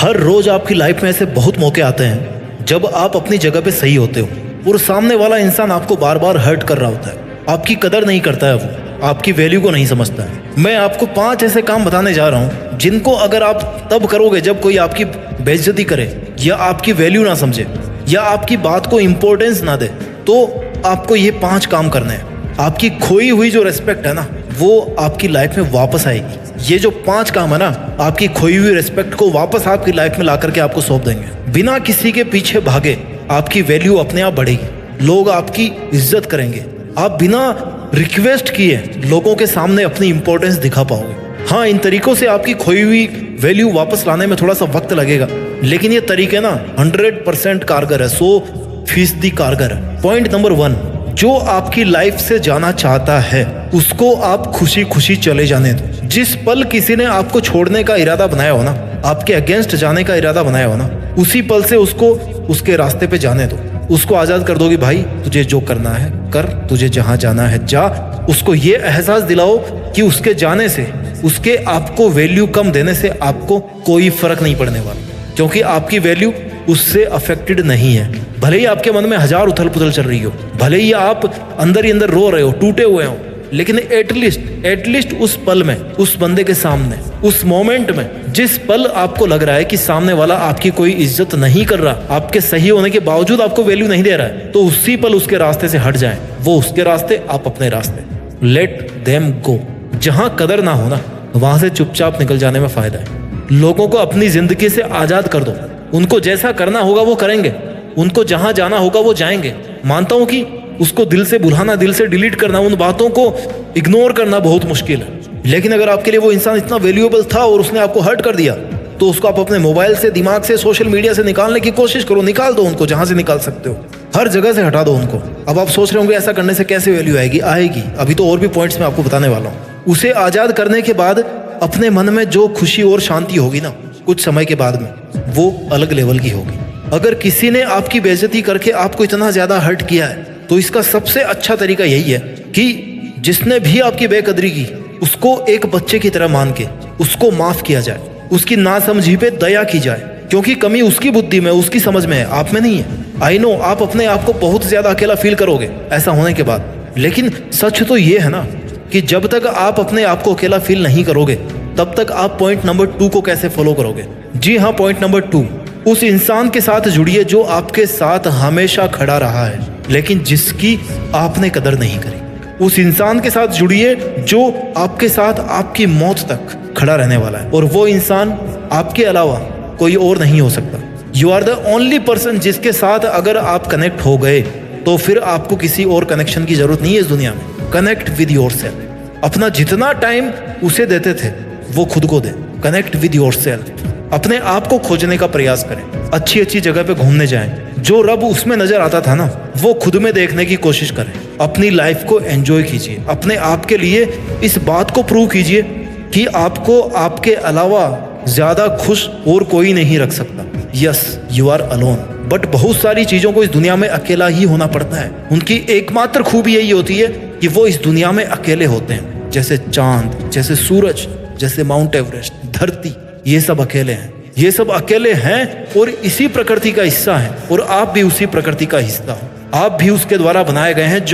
हर रोज आपकी लाइफ में ऐसे बहुत मौके आते हैं जब आप अपनी जगह पे सही होते हो और सामने वाला इंसान आपको बार बार हर्ट कर रहा होता है, आपकी कदर नहीं करता है, वो आपकी वैल्यू को नहीं समझता है। मैं आपको 5 ऐसे काम बताने जा रहा हूँ जिनको अगर आप तब करोगे जब कोई आपकी बेइज्जती करे या आपकी वैल्यू ना समझे या आपकी बात को इम्पोर्टेंस ना दे, तो आपको ये 5 काम करने हैं। आपकी खोई हुई जो रिस्पेक्ट है ना, वो आपकी लाइफ में वापस आएगी। ये जो 5 काम है ना, आपकी खोई हुई रिस्पेक्ट को वापस आपकी लाइफ में ला करके आपको सौंप देंगे। बिना किसी के पीछे भागे आपकी वैल्यू अपने आप बढ़ेगी, लोग आपकी इज्जत करेंगे। आप बिना रिक्वेस्ट किए लोगों के सामने अपनी इंपॉर्टेंस दिखा पाओगे। हाँ, इन तरीकों से आपकी खोई हुई वैल्यू वापस लाने में थोड़ा सा वक्त लगेगा, लेकिन ये तरीके ना 100% कारगर है, 100% कारगर है। पॉइंट नंबर 1, जो आपकी लाइफ से जाना चाहता है उसको आप खुशी खुशी चले जाने दो। जिस पल किसी ने आपको छोड़ने का इरादा बनाया हो ना, आपके अगेंस्ट जाने का इरादा बनाया हो ना, उसी पल से उसको उसके रास्ते पे जाने दो। उसको आज़ाद कर दो कि भाई तुझे जो करना है कर, तुझे जहाँ जाना है जा। उसको ये एहसास दिलाओ कि उसके जाने से, उसके आपको वैल्यू कम देने से आपको कोई फर्क नहीं पड़ने वाला, क्योंकि आपकी वैल्यू उससे अफेक्टेड नहीं है। भले ही आपके मन में 1000 उथल पुथल चल रही हो, भले ही आप अंदर ही अंदर रो रहे हो, टूटे हुए हो, लेकिन एटलीस्ट उस पल में, उस बंदे के सामने, उस मोमेंट में, जिस पल आपको लग रहा है कि सामने वाला आपकी कोई इज्जत नहीं कर रहा, आपके सही होने के बावजूद आपको वैल्यू नहीं दे रहा है, तो उसी पल उसके रास्ते से हट जाएं। वो उसके रास्ते, आप अपने रास्ते। Let them go. जहां कदर ना हो ना, वहां से चुपचाप निकल जाने में फायदा है। लोगों को अपनी जिंदगी से आजाद कर दो। उनको जैसा करना होगा वो करेंगे, उनको जहां जाना होगा वो जाएंगे। मानता हूं कि उसको दिल से भुलाना, दिल से डिलीट करना, उन बातों को इग्नोर करना बहुत मुश्किल है, लेकिन अगर आपके लिए वो इंसान इतना वैल्यूएबल था और उसने आपको हर्ट कर दिया, तो उसको आप अपने मोबाइल से, दिमाग से, सोशल मीडिया से निकालने की कोशिश करो। निकाल दो उनको, जहां से निकाल सकते हो, हर जगह से हटा दो उनको। अब आप सोच रहे होंगे ऐसा करने से कैसे वैल्यू आएगी? आएगी। अभी तो और भी पॉइंट्स मैं आपको बताने वाला हूँ। उसे आजाद करने के बाद अपने मन में जो खुशी और शांति होगी ना, कुछ समय के बाद में, वो अलग लेवल की होगी। अगर किसी ने आपकी बेइज्जती करके आपको इतना ज्यादा हर्ट किया है, तो इसका सबसे अच्छा तरीका यही है कि जिसने भी आपकी बेकदरी की, उसको एक बच्चे की तरह मान के उसको माफ किया जाए, उसकी नासमझी पे दया की जाए, क्योंकि कमी उसकी बुद्धि में, उसकी समझ में है, आप में नहीं है। आई नो आप अपने आप को बहुत ज्यादा अकेला फील करोगे ऐसा होने के बाद, लेकिन सच तो ये है ना कि जब तक आप अपने आप को अकेला फील नहीं करोगे, तब तक आप पॉइंट नंबर 2 को कैसे फॉलो करोगे? जी हाँ, पॉइंट नंबर 2, उस इंसान के साथ जुड़िए जो आपके साथ हमेशा खड़ा रहा है, लेकिन जिसकी आपने कदर नहीं करी। उस इंसान के साथ जुड़िए जो आपके साथ आपकी मौत तक खड़ा रहने वाला है, और वो इंसान आपके अलावा कोई और नहीं हो सकता। You are the only person जिसके साथ अगर आप कनेक्ट हो गए, तो फिर आपको किसी और कनेक्शन की जरूरत नहीं है इस दुनिया में। Connect with yourself. अपना जितना टाइम उसे देते थे वो खुद को दे। Connect with yourself. अपने आप को खोजने का प्रयास करें, अच्छी अच्छी जगह पे घूमने जाएं। जो रब उसमें नजर आता था ना, वो खुद में देखने की कोशिश करें। अपनी लाइफ को एंजॉय कीजिए। अपने आप के लिए इस बात को प्रूव कीजिए कि आपको आपके अलावा ज्यादा खुश और कोई नहीं रख सकता। Yes, you are alone, but बहुत सारी चीजों को इस दुनिया में अकेला ही होना पड़ता है। उनकी एकमात्र खूबी यही होती है कि वो इस दुनिया में अकेले होते हैं। जैसे चांद, जैसे सूरज, जैसे माउंट एवरेस्ट, धरती, ये सब अकेले हैं। ये सब अकेले हैं और इसी प्रकृति का हिस्सा हैं, और आप भी उसी प्रकृति का हिस्सा हो। आप भी उसके द्वारा बनाए गए हैं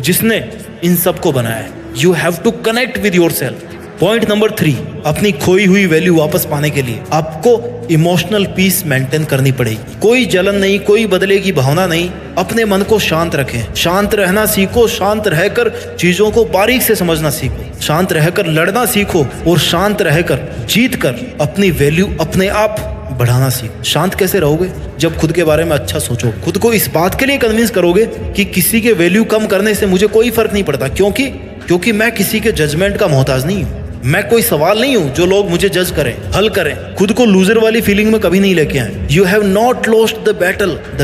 जिसने इन सब को बनाया है। You have to connect with yourself. Point number 3, अपनी खोई हुई वैल्यू वापस पाने के लिए आपको इमोशनल पीस मेंटेन करनी पड़ेगी। कोई जलन नहीं, कोई बदले की भावना नहीं। अपने मन को शांत रखें, शांत रहना सीखो, शांत रहकर चीजों को बारीक से समझना सीखो, शांत रहकर लड़ना सीखो, और शांत रहकर जीत कर अपनी वैल्यू अपने आप बढ़ाना सीखो। शांत कैसे रहोगे? जब खुद के बारे में अच्छा सोचो, खुद को इस बात के लिए कन्विंस करोगे कि किसी के वैल्यू कम करने से मुझे कोई फर्क नहीं पड़ता, क्योंकि मैं किसी के जजमेंट का मोहताज नहीं हूँ। मैं कोई सवाल नहीं हूं जो लोग मुझे जज करें, हल करें। खुद को लूजर वाली फीलिंग में कभी नहीं लेके आए। You have not lost the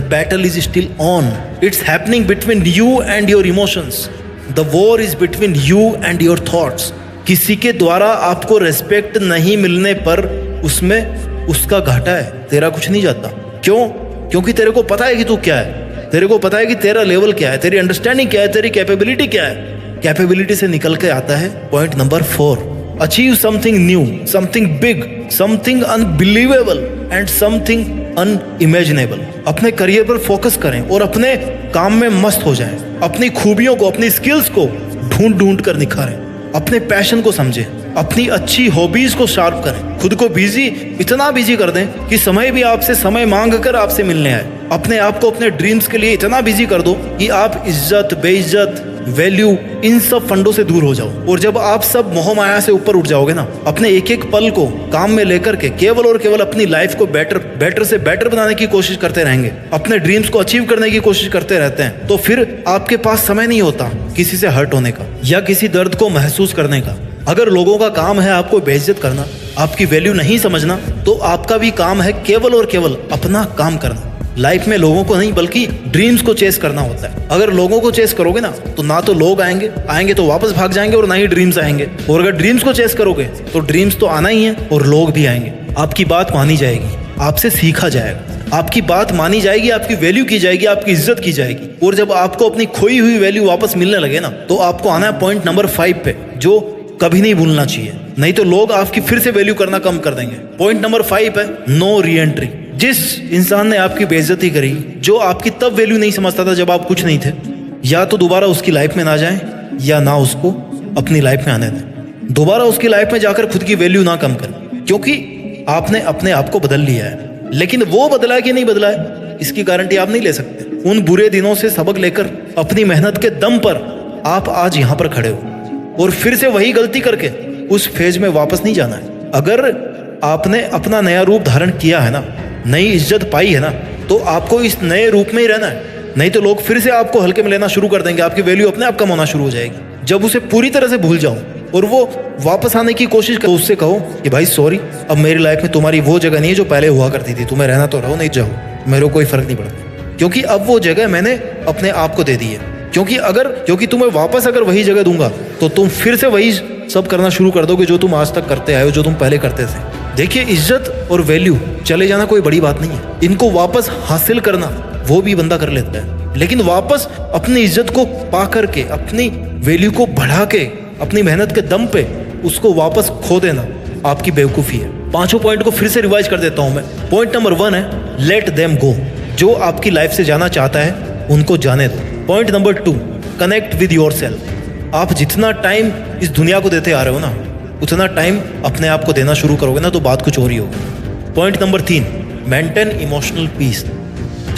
battle is still on. It's happening between you and your emotions. The war is between you and your thoughts. किसी के द्वारा आपको रेस्पेक्ट नहीं मिलने पर उसमें उसका घाटा है, तेरा कुछ नहीं जाता। क्यों? क्योंकि तेरे को पता है कि तू क्या है, तेरे को पता है कि तेरा लेवल क्या है, तेरी अंडरस्टैंडिंग क्या है, तेरी कैपेबिलिटी क्या है। कैपेबिलिटी से निकल के आता है point number 4, achieve something new, something big, something unbelievable and something unimaginable. अपने करियर पर फोकस करें और अपने काम में मस्त हो जाएं। अपनी खूबियों को, अपनी स्किल्स को ढूंढ ढूंढ कर निखारें। अपने पैशन को समझें, अपनी अच्छी हॉबीज को शार्प करें। खुद को बिजी, इतना बिजी कर दें कि समय भी आपसे समय मांग कर आपसे मिलने आए। अपने आप को अपने ड्रीम्स के लिए इतना बिजी कर दो कि आप इज्जत, बेइज्जत, वैल्यू, इन सब फंडों से दूर हो जाओ। और जब आप सब मोह माया से ऊपर उठ जाओगे ना, अपने एक एक पल को काम में लेकर के केवल और केवल अपनी लाइफ को बेटर से बेटर बनाने की कोशिश करते रहेंगे, अपने ड्रीम्स को अचीव करने की कोशिश करते रहते हैं, तो फिर आपके पास समय नहीं होता किसी से हर्ट होने का या किसी दर्द को महसूस करने का। अगर लोगों का काम है आपको बेइज्जत करना, आपकी वैल्यू नहीं समझना, तो आपका भी काम है केवल और केवल अपना काम करना। लाइफ में लोगों को नहीं बल्कि ड्रीम्स को चेस करना होता है। अगर लोगों को चेस करोगे ना, तो ना तो लोग आएंगे तो वापस भाग जाएंगे, और ना ही ड्रीम्स आएंगे। और अगर ड्रीम्स को चेस करोगे तो ड्रीम्स तो आना ही है और लोग भी आएंगे। आपकी बात मानी जाएगी, आपसे सीखा जाएगा, आपकी बात मानी जाएगी, आपकी वैल्यू की जाएगी, आपकी इज्जत की जाएगी। और जब आपको अपनी खोई हुई वैल्यू वापस मिलने लगे ना, तो आपको आना है पॉइंट नंबर 5 पे, जो कभी नहीं भूलना चाहिए, नहीं तो लोग आपकी फिर से वैल्यू करना कम कर देंगे। पॉइंट नंबर 5 है नो री एंट्री। जिस इंसान ने आपकी बेइज्जती करी, जो आपकी तब वैल्यू नहीं समझता था जब आप कुछ नहीं थे, या तो दोबारा उसकी लाइफ में ना जाएं या ना उसको अपनी लाइफ में आने दें। दोबारा उसकी लाइफ में जाकर खुद की वैल्यू ना कम करें, क्योंकि आपने अपने आप को बदल लिया है। लेकिन वो बदला है कि नहीं बदला है, इसकी गारंटी आप नहीं ले सकते। उन बुरे दिनों से सबक लेकर अपनी मेहनत के दम पर आप आज यहाँ पर खड़े हो, और फिर से वही गलती करके उस फेज में वापस नहीं जाना है। अगर आपने अपना नया रूप धारण किया है ना, नई इज्जत पाई है ना, तो आपको इस नए रूप में ही रहना है। नहीं तो लोग फिर से आपको हल्के में लेना शुरू कर देंगे, आपकी वैल्यू अपने आप कम होना शुरू हो जाएगी। जब उसे पूरी तरह से भूल जाओ और वो वापस आने की कोशिश करो, उससे कहो कि भाई सॉरी, अब मेरी लाइफ में तुम्हारी वो जगह नहीं है जो पहले हुआ करती थी। तुम्हें रहना तो रहो, नहीं जाओ, मेरे को कोई फर्क नहीं पड़ता, क्योंकि अब वो जगह मैंने अपने आप को दे दी है। क्योंकि तुम्हें वापस अगर वही जगह दूंगा तो तुम फिर से वही सब करना शुरू कर दोगे जो तुम आज तक करते आए हो, जो तुम पहले करते थे। देखिए, इज्जत और वैल्यू चले जाना कोई बड़ी बात नहीं है। इनको वापस हासिल करना वो भी बंदा कर लेता है, लेकिन वापस अपनी इज्जत को पा करके, अपनी वैल्यू को बढ़ा के, अपनी मेहनत के दम पे उसको वापस खो देना आपकी बेवकूफ़ी है। 5 पॉइंट को फिर से रिवाइज कर देता हूं मैं। पॉइंट नंबर 1 है लेट देम गो। जो आपकी लाइफ से जाना चाहता है उनको जाने दो। Point number 2, connect with yourself. आप जितना टाइम इस दुनिया को देते आ रहे हो ना, उतना टाइम अपने आप को देना शुरू करोगे ना, तो बात कुछ और ही होगी। Point number 3, maintain emotional peace.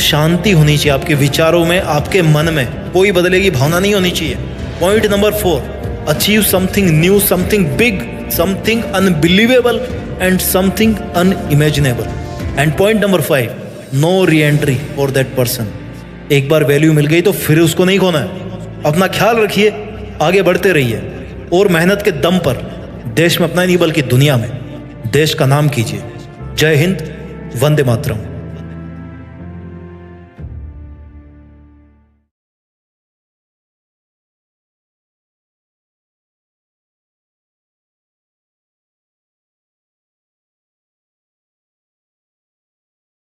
शांति होनी चाहिए आपके विचारों में, आपके मन में कोई बदले की भावना नहीं होनी चाहिए। Point number 4, achieve something new, something big, something unbelievable and something unimaginable. And point number 5, no re entry for that person. एक बार वैल्यू मिल गई तो फिर उसको नहीं खोना है। अपना ख्याल रखिए, आगे बढ़ते रहिए, और मेहनत के दम पर देश में अपना नहीं बल्कि दुनिया में देश का नाम कीजिए। जय हिंद, वंदे मातरम।